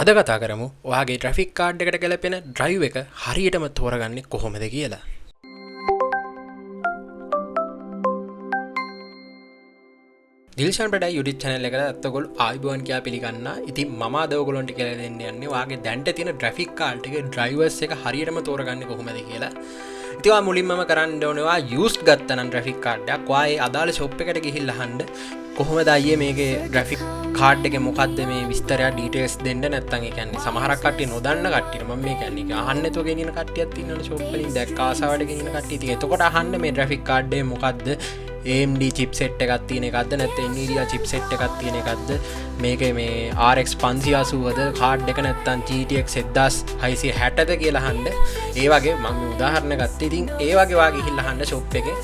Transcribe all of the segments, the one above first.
අද කතා කරමු ඔයාගේ ට්‍රැෆික් කාඩ් එකට ගැලපෙන ඩ්‍රයිව් එක හරියටම තෝරගන්නේ කොහොමද කියලා. දිල්ෂාන් ප්‍රඩයි YouTube channel එකට අත්තගොල් ආයිබෝන් කියලා පිළිගන්න. ඉතින් මම අද ඔයගොල්ලන්ට කියලා දෙන්න යන්නේ ඔයාගේ දැන්ට තියෙන ට්‍රැෆික් කාඩ් එකේ ඩ්‍රයිවර්ස් එක හරියටම තෝරගන්නේ කොහොමද කියලා. ඉතින් ඔයා මුලින්මම කරන්න ඕනේ ඔයා used ගත්තා නම් ට්‍රැෆික් කාඩ් එකක් ඔයා ඒ අදාළ shop එකට ගිහිල්ලා අහන්න කොහොමද අයියේ මේකේ ට්‍රැෆික් කාඩ් එකේ මොකද්ද මේ විස්තරය ඩීටේල්ස් දෙන්න නැත්නම් ඒ කියන්නේ සමහරක් කට්ටිය නොදන්න කට්ටියට මම මේ කියන්නේ අහන්න නැතුව ගෙනියන කට්ටියක් ඉන්නවනේ ෂොප් වලින් දැක්ක ආසාවට ගෙනියන කට්ටිය. ඉතින් එතකොට අහන්න මේ ට්‍රැෆික් කාඩ් එකේ මොකද්ද AMD chipset එකක් තියෙන එකක්ද නැත්නම් Nvidia chipset එකක් තියෙන එකක්ද මේකේ මේ RX 580ද කාඩ් එක නැත්නම් GTX 1660ද කියලා අහන්න. ඒ වගේ මම උදාහරණ ගත්තා. ඉතින් ඒ වගේ වා ගිහිල්ලා අහන්න ෂොප් එකේ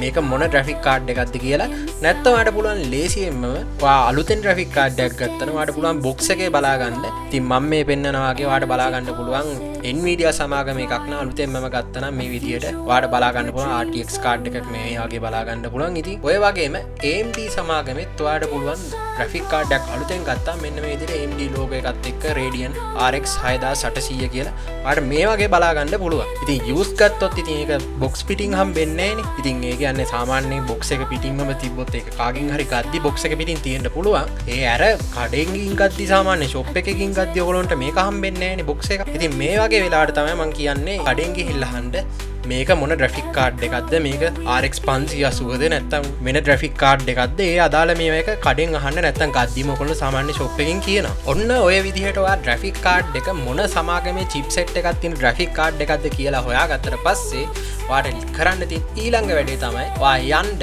මේක මොන ට්‍රැෆික් කාඩ් එකක්ද කියලා. නැත්නම් ඔයාලට පුළුවන් ලේසියෙන්ම ඔයා අලුතෙන් ට්‍රැෆික් කාඩ් එකක් ගත්තා නම් ඔයාලට පුළුවන් බොක්ස් එකේ බලා ගන්න. ඉතින් මම මේ පෙන්නනවා වගේ ඔයාලට බලා ගන්න පුළුවන් Nvidia සමාගම එකක් න අලුතෙන් මම ගත්තා නම් මේ විදියට ඔයාලට බලා ගන්න පුළුවන් RTX කාඩ් එකක් මේ වගේ බලා ගන්න පුළුවන්. ඉතින් ඔය වගේම AMD සමාගමෙත් ඔයාලට පුළුවන් ට්‍රැෆික් කාඩ් එකක් අලුතෙන් ගත්තා මෙන්න මේ විදිහට AMD ලෝගෝ එකත් එක්ක Radeon RX 6800 කියලා ඔයාලට මේ වගේ බලා ගන්න පුළුවන්. ඉතින් යූස් ගත්තොත් ඉතින් ඒක බොක්ස් පිටින් හම්බෙන්නේ නැහැ නේ. ඉතින් ඒක කියන්නේ සාමාන්‍ය බොක්ස් එක පිටින්ම තිබ්බොත් ඒක කාගෙන් හරි ගද්දි බොක්ස් එක පිටින් තියෙන්න පුළුවන්. ඒ අර කඩෙන් ගින් ගද්දි සාමාන්‍ය ෂොප් එකකින් ගද්දි ඔයගොල්ලන්ට මේක හම්බෙන්නේ නැහැ නේ බොක්ස් එක. ඉතින් මේ වගේ වෙලාවට තමයි මම කියන්නේ කඩෙන් ගිහිල්ලා අහන්න මේක මොන ට්‍රැෆික් කාඩ් එකක්ද මේක RX 580ද නැත්නම් වෙන ට්‍රැෆික් කාඩ් එකක්ද ඒ අදාළ මේක කඩෙන් අහන්න නැත්නම් ගද්දිම ඔයගොල්ලෝ සාමාන්‍ය ෂොප් එකකින් කියනවා. ඔන්න ඔය විදිහට ඔයා ට්‍රැෆික් කාඩ් එක මොන සමාගමේ chipset එකක් තියෙන ට්‍රැෆික් කාඩ් එකක්ද කියලා හොයාගත්තට පස්සේ ඔයාට කරන්න තියෙන ඊළඟ වැඩේ තමයි ඔයා යන්න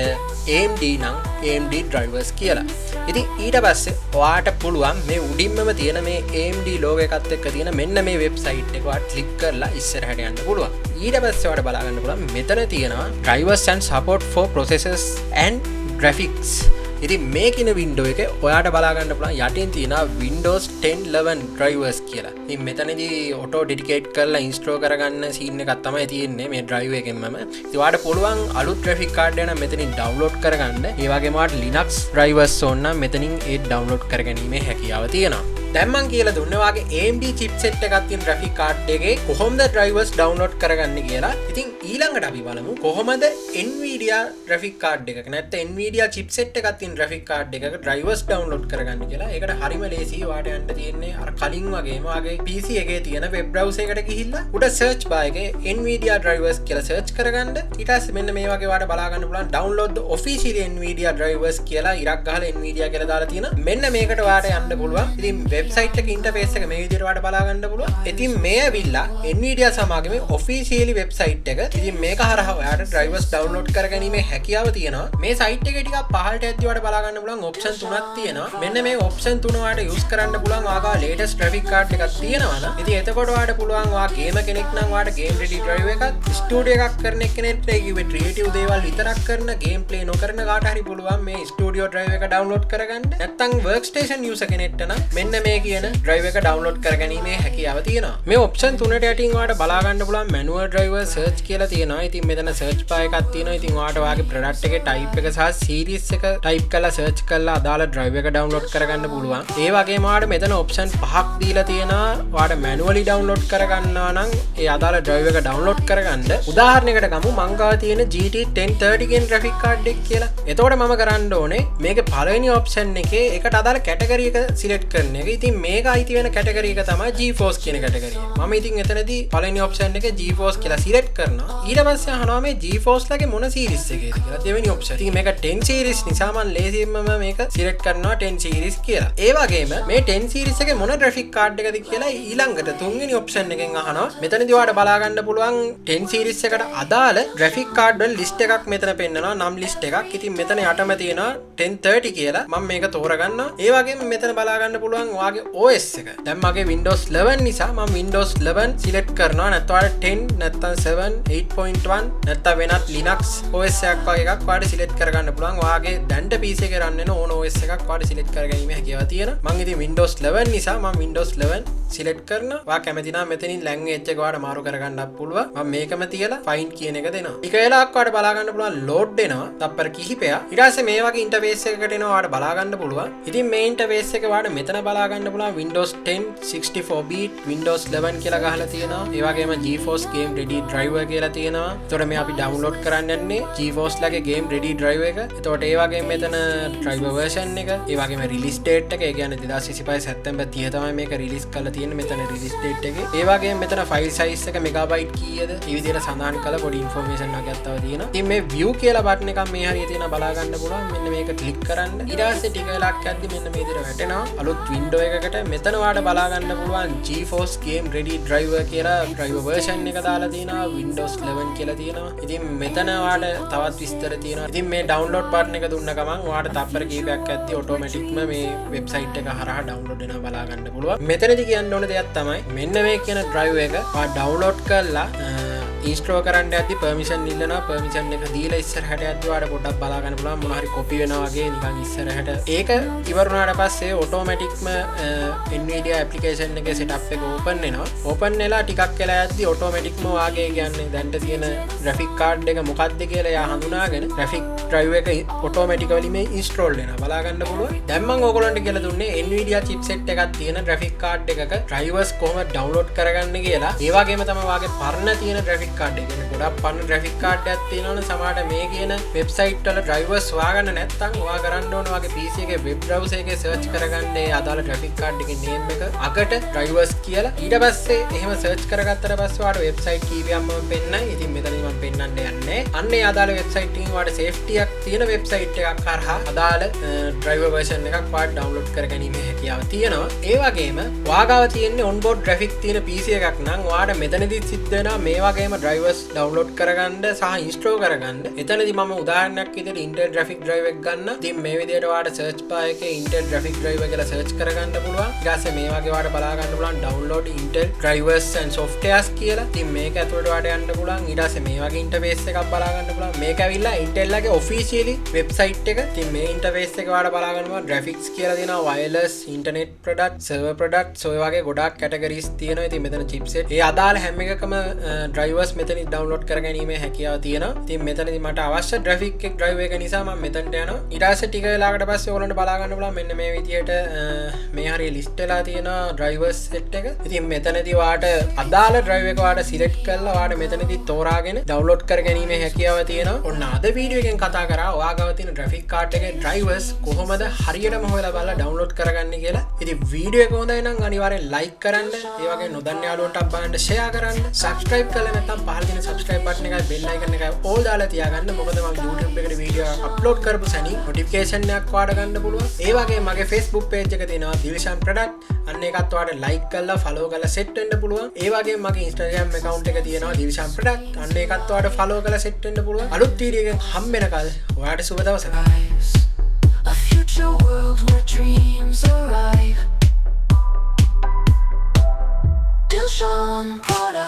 AMD නම් AMD drivers කියලා. ඉතින් ඊට පස්සේ ඔයාට පුළුවන් මේ උඩින්මම තියෙන මේ AMD logo එකත් එක්ක තියෙන මෙන්න මේ වෙබ්සයිට් එක ඔයාට ක්ලික් කරලා ඉස්සරහට යන්න පුළුවන්. ඊට පස්සේ ඔයාට බලා ගන්න පුළුවන් මෙතන තියෙනවා drivers and support for processors and graphics. ඉතින් මේ කින වින්ඩෝ එකේ ඔයාට බලා ගන්න පුළුවන් යටින් තියෙනවා Windows 10 11 drivers කියලා. ඉතින් මෙතනදී auto dedicate කරලා install කරගන්න scene එකක් තමයි තියෙන්නේ මේ drive එකෙන්ම. ඉතින් ඔයාට පුළුවන් අලුත් graphic card එක නම් මෙතනින් download කරගන්න. ඒ වගේම ඔයාට Linux drivers ඕන නම් මෙතනින් ඒ download කරගැනීමේ හැකියාව තියෙනවා. දැන් මම කියලා දුන්නේ වාගේ AMD chipset එකක් තියෙන graphic card එකේ කොහොමද drivers download කරගන්නේ කියලා. ඉතින් ඊළඟට අපි බලමු කොහොමද Nvidia graphic card එකක නැත්නම් Nvidia chipset එකක් තියෙන graphic card එකක drivers download කරගන්න කියලා. ඒකට හරිම ලේසියි. ඔයාට යන්න තියෙන්නේ අර කලින් වගේම වාගේ PC එකේ තියෙන web browser එකට ගිහිල්ලා උඩ search bar එකේ Nvidia drivers කියලා search කරගන්න. ඊට පස්සේ මෙන්න මේ වගේ ඔයාට බලා ගන්න පුළුවන් download the official Nvidia drivers කියලා ඉරක් ගහලා Nvidia කියලා දාලා තියෙනවා. මෙන්න මේකට ඔයාට යන්න පුළුවන්. ඉතින් වෙබ්සයිට් එක ඉන්ටර්ෆේස් එක මේ විදිහට ඔයාලට බලා ගන්න පුළුවන්. ඉතින් මේ ඇවිල්ලා Nvidia සමාගමේ ඔෆිෂියලි වෙබ්සයිට් එක. ඉතින් මේක හරහා ඔයාලට drivers download කරගැනීමේ හැකියාව තියෙනවා. මේ සයිට් එකේ ටිකක් පහළට යද්දී ඔයාලට බලා ගන්න පුළුවන් ඔප්ෂන් තුනක් තියෙනවා. මෙන්න මේ ඔප්ෂන් තුන ඔයාලට යූස් කරන්න පුළුවන් ඔයාගේ latest graphic card එකක් තියෙනවා නම්. ඉතින් එතකොට ඔයාලට පුළුවන් ඔයා ගේම කෙනෙක් නම් ඔයාලට game ready drive එකක් ස්ටුඩියෝ එකක් කරන කෙනෙක්ට ඒ කිව්වේ creative දේවල් විතරක් කරන game play නොකරන කාට හරි පුළුවන් මේ ස්ටුඩියෝ drive එක download කරගන්න. නැත්නම් workstation user කෙනෙක්ට නම් මෙන්න මේ කියන drive එක download කරගැනීමේ හැකියාව තියෙනවා. මේ option තුනට යටින් ඔයාලට බලා ගන්න පුළුවන් manual driver search කියලා තියෙනවා. ඉතින් මෙතන search bar එකක් තියෙනවා. ඉතින් ඔයාලට ඔයාගේ product එකේ type එක සහ series එක type කරලා search කරලා අදාළ drive එක download කරගන්න පුළුවන්. ඒ වගේම ඔයාලට මෙතන option පහක් දීලා තියෙනවා. ඔයාලට manually download කරගන්නවා නම් ඒ අදාළ drive එක download කරගන්න. උදාහරණයකට ගමු මං ගාව තියෙන GT 1030 කියන graphic card එක කියලා. එතකොට මම කරන්න ඕනේ මේකේ පළවෙනි option එකේ ඒකට අදාළ category එක select කරන එක. ඉතින් මේක අයිති වෙන කැටගරි එක තමයි GeForce කියන කැටගරිය. මම ඉතින් එතනදී පළවෙනි ඔප්ෂන් එකේ GeForce කියලා සිලෙක්ට් කරනවා. ඊට පස්සේ අහනවා මේ GeForce ලගේ මොන සීරීස් එකේද කියලා. දෙවෙනි ඔප්ෂන්. ඉතින් මේක 10 සීරීස් නිසා මම ලේසියෙන්ම මේක සිලෙක්ට් කරනවා 10 සීරීස් කියලා. ඒ වගේම මේ 10 සීරීස් එකේ මොන ග්‍රැෆික් කාඩ් එකද කියලා ඊළඟට තුන්වෙනි ඔප්ෂන් එකෙන් අහනවා. මෙතනදී ඔයාලට බලා ගන්න පුළුවන් 10 සීරීස් එකට අදාළ ග්‍රැෆික් කාඩ් වල ලිස්ට් එකක් මෙතන පෙන්නනවා. නම් ලිස්ට් එකක්. ඉතින් මෙතන යටම තියෙනවා 1030 කියලා. මම මේක තෝරගන්නවා. ඒ වගේම මෙතන බලා ගන්න පුළුවන් ඔයාගේ OS එක. දැන් මගේ Windows 11 නිසා මම Windows 11 සිලෙක්ට් කරනවා. නැත්නම් 10 නැත්නම් 7 8.1 නැත්නම් වෙනත් Linux OS එකක් වගේ එකක් ඔයාලට සිලෙක්ට් කරගන්න පුළුවන්. ඔයාගේ දැන්ට PC එකේ රන් වෙන ඕන OS එකක් ඔයාලට සිලෙක්ට් කරගැනීමේ හැකියාව තියෙනවා. මම ඉතින් Windows 11 නිසා මම Windows 11 සිලෙක්ට් කරනවා. ඔයා කැමති නම් මෙතනින් ලැන්ග්වේජ් එක ඔයාලට මාරු කරගන්නත් පුළුවන්. මම මේකම තියලා find කියන එක දෙනවා. ඊක වෙලාවක් ඔයාලට බලා ගන්න පුළුවන් load වෙනවා. තප්පර කිහිපයක්. ඊට පස්සේ මේ වගේ ඉන්ටර්ෆේස් එකකට එනවා ඔයාලට බලා ගන්න පුළුවන්. ඉතින් මේ ඉන්ටර්ෆේස් එක ඔයාලට මෙතන බලා ගන්න පුළුවන් Windows 10 64 bit Windows 11 කියලා ගහලා තියෙනවා. ඒ වගේම GeForce Game Ready driver කියලා තියෙනවා. එතකොට මේ අපි download කරන්න යන්නේ GeForce ලගේ Game Ready driver එක. එතකොට ඒ වගේම මෙතන driver version එක, ඒ වගේම release date එක, ඒ කියන්නේ 2025 සැප්තැම්බර් 30 තමයි මේක release කරලා තියෙන්නේ මෙතන release date එකේ. ඒ වගේම මෙතන file size එක megabyte කීයද? මේ විදිහට සඳහන් කරලා පොඩි information එකක් තව තියෙනවා. ඉතින් මේ view කියලා button එකක් මේ හරිය තියෙනවා බලා ගන්න පුළුවන්. මෙන්න මේක click කරන්න. ඊට පස්සේ ටික වෙලාවක් යද්දි මෙන්න මේ විදිහට වැටෙනවා. අලුත් window එකකට මෙතන ඔයාලට බලා ගන්න පුළුවන් GeForce Game Ready driver කියලා driver version එක දාලා තියෙනවා. Windows 11 කියලා තියෙනවා. ඉතින් මෙතන ඔයාලට තවත් විස්තර තියෙනවා. ඉතින් මේ download button එක දුන්න ගමන් ඔයාලට තප්පර කීපයක් යද්දි automaticම මේ website එක හරහා download වෙනවා බලා ගන්න පුළුවන්. මෙතනදී කියන්න ඕන දෙයක් තමයි මෙන්න මේ කියන driver එක ඔයා download කරලා install කරන්න යද්දි permission ඉල්ලනවා. permission එක දීලා ඉස්සරහට යද්දි ඔයාලට පොඩ්ඩක් බලා ගන්න පුළුවන් මොනවා හරි copy වෙනවා වගේ නිකන් ඉස්සරහට. ඒක ඉවර වුණාට පස්සේ automaticම Nvidia application එකේ setup එක open වෙනවා. open වෙලා ටිකක් වෙලා යද්දි automaticම වාගේ කියන්නේ දැන්ට තියෙන graphic card එක මොකක්ද කියලා එයා හඳුනාගෙන graphic drive එක automatically මේ install වෙනවා. බලා ගන්න පුළුවන්. දැන් මම ඕගොල්ලන්ට කියලා දුන්නේ Nvidia chipset එකක් තියෙන graphic card එකක drivers කොහොමද download කරගන්න කියලා. ඒ වගේම තමයි වාගේ පරණ තියෙන graphic card එක. ගොඩක් පරණ graphic card එකක් තියෙනවනේ සමහරට මේ කියන website වල drivers හොයාගන්න නැත්නම් ඔයා කරන්න ඕන වාගේ PC එකේ web browser එකේ search කරගන්න ඒ අදාළ graphic card එකේ name එක අකට drivers කියලා. ඊට පස්සේ එහෙම search කරගත්තට පස්සේ ඔයාලට website කීපයක් මම පෙන්නයි. ඉතින් මෙතනදී මම පෙන්නන්න යන්නේ. අන්න ඒ අදාළ website එකකින් ඔයාලට safety එකක් තියෙන website එකක් කරහා අදාළ driver version එකක් ඔයාලට download කරගැනීමේ හැකියාව තියෙනවා. ඒ වගේම ඔයාගාව තියෙන්නේ onboard graphic තියෙන PC එකක් නම් ඔයාලට මෙතනදී සිද්ධ වෙනවා මේ වගේම drivers download කරගන්න සහ install කරගන්න. එතනදී මම උදාහරණයක් විදිහට Intel graphic drive එක ගන්න. ඉතින් මේ විදිහට ඔයාලට search bar එකේ Intel graphic drive කියලා search කරගන්න පුළුවන්. ඊට පස්සේ මේ වගේ ඔයාලට බලා ගන්න පුළුවන් download Intel drivers and softwares කියලා. ඉතින් මේක ඇතුළට ඔයාලට යන්න පුළුවන්. ඊට පස්සේ මේ වගේ interface එකක් බලා ගන්න පුළුවන්. මේක ඇවිල්ලා Intel ලගේ officially website එක. ඉතින් මේ interface එක ඔයාලට බලා ගන්න පුළුවන්. graphics කියලා තියෙනවා, wireless, internet product, server products, ඔය වගේ ගොඩාක් categories තියෙනවා. ඉතින් මෙතන chipset ඒ අදාළ හැම එකකම drivers මෙතනින් download කරගැනීමේ හැකියාව තියෙනවා. ඉතින් මෙතනදී මට අවශ්‍ය graphic එක drive එක නිසා මම මෙතනට යනවා. ඊට පස්සේ ටික වෙලාවකට පස්සේ ඔයගොල්ලන්ට බලා ගන්න පුළුවන් මෙන්න මේ විදිහට මේ හරිය list වෙලා තියෙනවා drivers set එක. ඉතින් මෙතනදී ඔයාලට අදාළ drive එක ඔයාලට select කරලා ඔයාලට මෙතනදී තෝරාගෙන download කරගැනීමේ හැකියාව තියෙනවා. ඔන්න අද වීඩියෝ එකෙන් කතා කරා ඔයාගාව තියෙන graphic card එකේ drivers කොහොමද හරියටම හොයලා බලලා download කරගන්නේ කියලා. ඉතින් වීඩියෝ එක හොඳයි නම් අනිවාර්යෙන් like කරන්න. ඒ වගේ නොදන්න යාළුවන්ට බලන්න share කරන්න. subscribe කරලා නැත්නම් පහළ තියෙන subscribe button එකයි bell icon එකයි all දාලා තියාගන්න. මොකද මම YouTube එකට වීඩියෝ අප්ලෝඩ් කරපු සැනින් notification එකක් ඔයාලට ගන්න පුළුවන්. ඒ වගේම මගේ Facebook page එක තියෙනවා Dilshan Product. අන්න ඒකත් ඔයාලට like කරලා follow කරලා set වෙන්න පුළුවන්. ඒ වගේම මගේ Instagram account එක තියෙනවා Dilshan Product. අන්න ඒකත් ඔයාලට follow කරලා set වෙන්න පුළුවන්. අලුත් වීඩියෝ එකෙන් හම්බෙනකල් ඔයාලට සුබ දවසක්. A future world where dreams arrive. Dilshan Product.